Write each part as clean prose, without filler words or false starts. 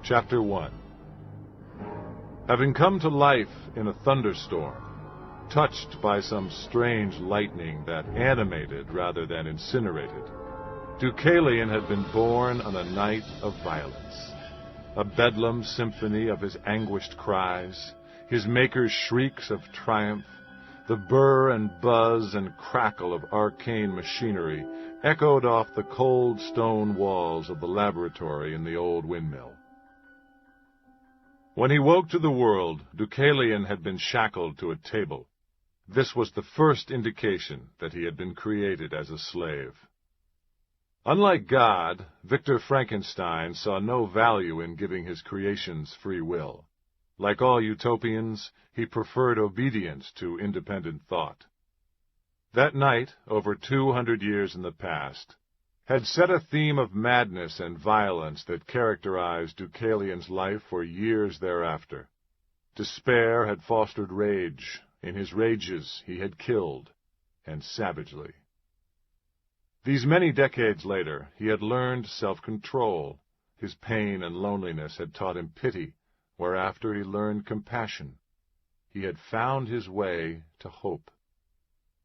Chapter 1. Having come to life in a thunderstorm, touched by some strange lightning that animated rather than incinerated, Deucalion had been born on a night of violence, a bedlam symphony of his anguished cries, his maker's shrieks of triumph. The burr and buzz and crackle of arcane machinery echoed off the cold stone walls of the laboratory in the old windmill. When he woke to the world, Deucalion had been shackled to a table. This was the first indication that he had been created as a slave. Unlike God, Victor Frankenstein saw no value in giving his creations free will. Like all utopians, he preferred obedience to independent thought. That night, over 200 years in the past, had set a theme of madness and violence that characterized Deucalion's life for years thereafter. Despair had fostered rage. In his rages he had killed, and savagely. These many decades later, he had learned self-control. His pain and loneliness had taught him pity, whereafter he learned compassion. He had found his way to hope.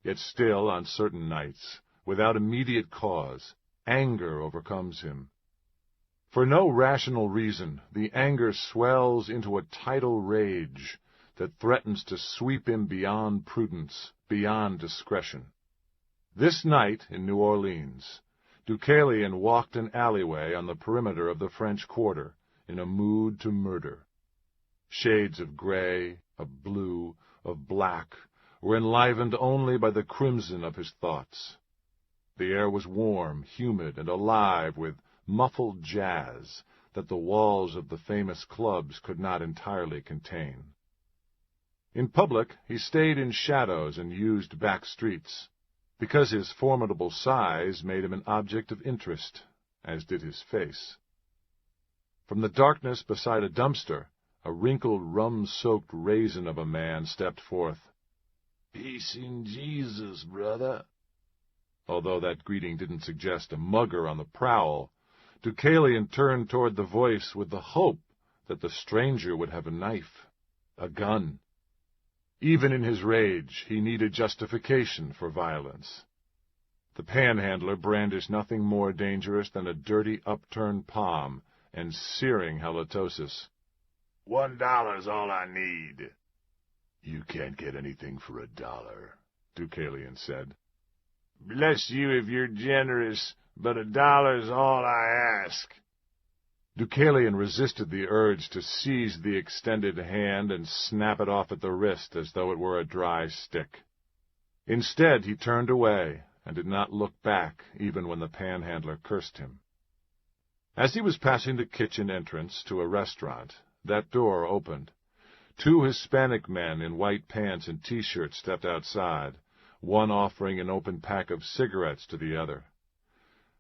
Yet still, on certain nights, without immediate cause, anger overcomes him. For no rational reason, the anger swells into a tidal rage that threatens to sweep him beyond prudence, beyond discretion. This night in New Orleans, Deucalion walked an alleyway on the perimeter of the French Quarter in a mood to murder. Shades of gray, of blue, of black were enlivened only by the crimson of his thoughts. The air was warm, humid, and alive with muffled jazz that the walls of the famous clubs could not entirely contain. In public, he stayed in shadows and used back streets, because his formidable size made him an object of interest, as did his face. From the darkness beside a dumpster, a wrinkled, rum-soaked raisin of a man stepped forth. "Peace in Jesus, brother." Although that greeting didn't suggest a mugger on the prowl, Deucalion turned toward the voice with the hope that the stranger would have a knife, a gun. Even in his rage, he needed justification for violence. The panhandler brandished nothing more dangerous than a dirty upturned palm and searing halitosis. $1's all I need." "You can't get anything for $1, Deucalion said. "Bless you if you're generous, but $1's all I ask." Deucalion resisted the urge to seize the extended hand and snap it off at the wrist as though it were a dry stick. Instead, he turned away and did not look back even when the panhandler cursed him. As he was passing the kitchen entrance to a restaurant, that door opened. 2 Hispanic men in white pants and T-shirts stepped outside, one offering an open pack of cigarettes to the other.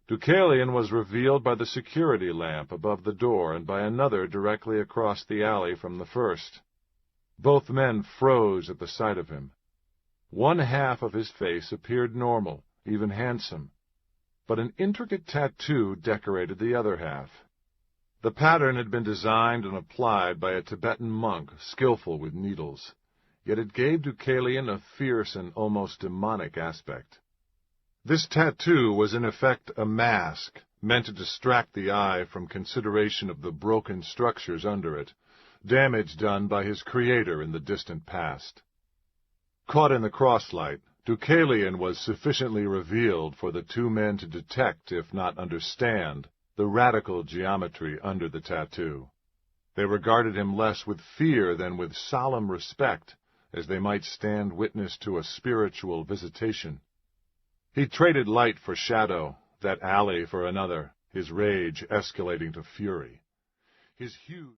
Deucalion was revealed by the security lamp above the door and by another directly across the alley from the first. Both men froze at the sight of him. One half of his face appeared normal, even handsome, but an intricate tattoo decorated the other half. The pattern had been designed and applied by a Tibetan monk skillful with needles, yet it gave Deucalion a fierce and almost demonic aspect. This tattoo was in effect a mask, meant to distract the eye from consideration of the broken structures under it, damage done by his creator in the distant past. Caught in the crosslight, Deucalion was sufficiently revealed for the 2 men to detect, if not understand, the radical geometry under the tattoo. They regarded him less with fear than with solemn respect, as they might stand witness to a spiritual visitation. He traded light for shadow, that alley for another, his rage escalating to fury. His huge